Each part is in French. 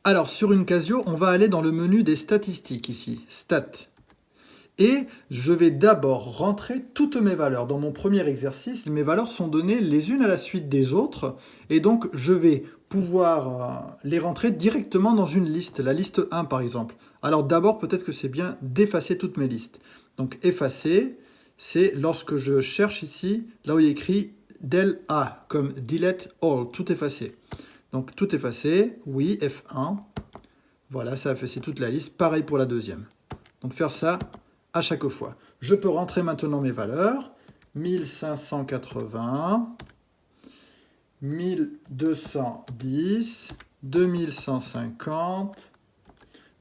Alors, sur une Casio, on va aller dans le menu des statistiques ici, Stats. Et je vais d'abord rentrer toutes mes valeurs. Dans mon premier exercice, mes valeurs sont données les unes à la suite des autres. Et donc, je vais pouvoir les rentrer directement dans une liste, la liste 1 par exemple. Alors d'abord, peut-être que c'est bien d'effacer toutes mes listes. Donc effacer, c'est lorsque je cherche ici, là où il y a écrit del A, comme delete all, tout effacer. Donc tout effacer, oui, F1. Voilà, ça a effacé toute la liste. Pareil pour la deuxième. Donc faire ça à chaque fois. Je peux rentrer maintenant mes valeurs. 1580, 1210, 2150,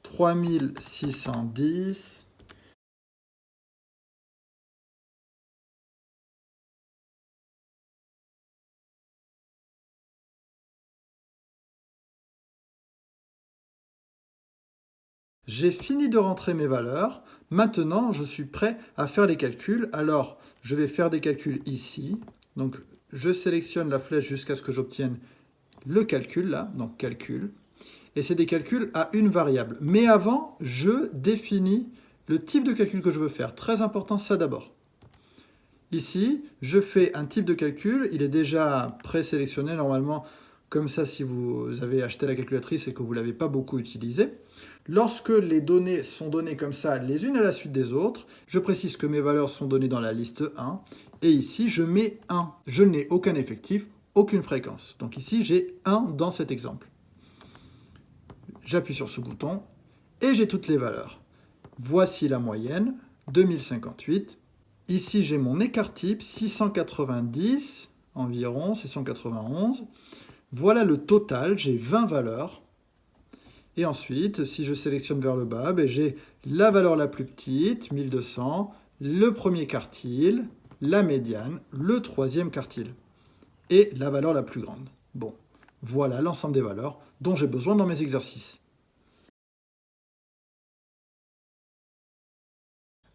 3610. J'ai fini de rentrer mes valeurs. Maintenant, je suis prêt à faire les calculs. Alors, je vais faire des calculs ici. Donc, je sélectionne la flèche jusqu'à ce que j'obtienne le calcul, là. Donc, calcul. Et c'est des calculs à une variable. Mais avant, je définis le type de calcul que je veux faire. Très important, ça d'abord. Ici, je fais un type de calcul. Il est déjà présélectionné normalement. Comme ça, si vous avez acheté la calculatrice et que vous ne l'avez pas beaucoup utilisée. Lorsque les données sont données comme ça, les unes à la suite des autres, je précise que mes valeurs sont données dans la liste 1. Et ici, je mets 1. Je n'ai aucun effectif, aucune fréquence. Donc ici, j'ai 1 dans cet exemple. J'appuie sur ce bouton et j'ai toutes les valeurs. Voici la moyenne, 2058. Ici, j'ai mon écart type, 690 environ, 691. Voilà le total, j'ai 20 valeurs. Et ensuite, si je sélectionne vers le bas, j'ai la valeur la plus petite, 1200, le premier quartile, la médiane, le troisième quartile et la valeur la plus grande. Bon, voilà l'ensemble des valeurs dont j'ai besoin dans mes exercices.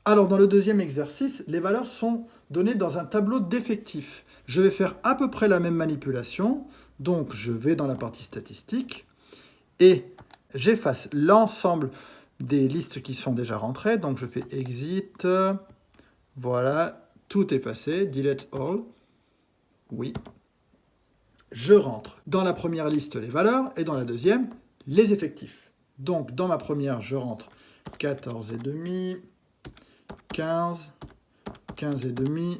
Alors dans le deuxième exercice, les valeurs sont données dans un tableau d'effectifs. Je vais faire à peu près la même manipulation. Donc je vais dans la partie statistique et j'efface l'ensemble des listes qui sont déjà rentrées. Donc je fais exit, voilà, tout effacé, delete all, oui. Je rentre dans la première liste les valeurs et dans la deuxième les effectifs. Donc dans ma première, je rentre 14,5, 15, 15,5,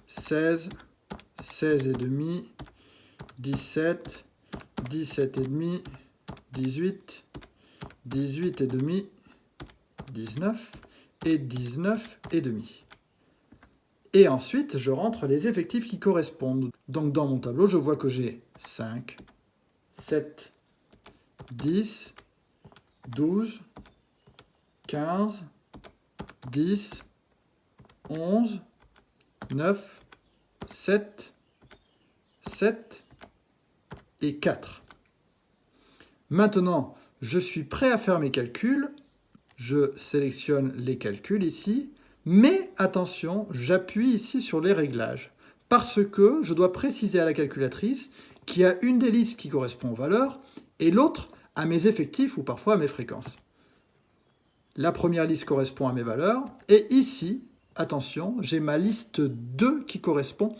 16, 16,5, 17, 17,5, 18, 18,5, 19 et 19,5. Et ensuite, je rentre les effectifs qui correspondent. Donc dans mon tableau, je vois que j'ai 5, 7, 10, 12, 15, 10, 11, 9, 7, 7 et 4. Maintenant, je suis prêt à faire mes calculs. Je sélectionne les calculs ici. Mais attention, j'appuie ici sur les réglages. Parce que je dois préciser à la calculatrice qu'il y a une des listes qui correspond aux valeurs et l'autre à mes effectifs ou parfois à mes fréquences. La première liste correspond à mes valeurs. Et ici, attention, j'ai ma liste 2 qui correspond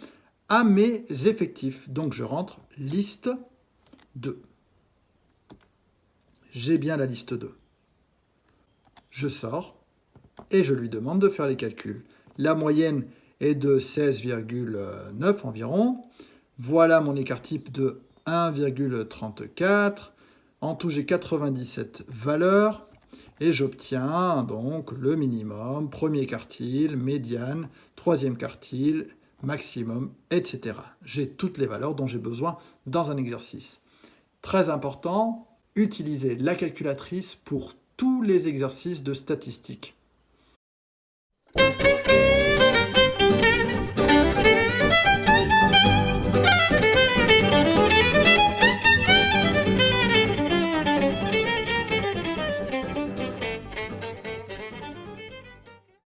à mes effectifs. Donc je rentre liste 2. J'ai bien la liste 2. Je sors et je lui demande de faire les calculs. La moyenne est de 16,9 environ. Voilà mon écart type de 1,34. En tout, j'ai 97 valeurs. Et j'obtiens donc le minimum, premier quartile, médiane, troisième quartile, maximum, etc. J'ai toutes les valeurs dont j'ai besoin dans un exercice. Très important, utilisez la calculatrice pour tous les exercices de statistique.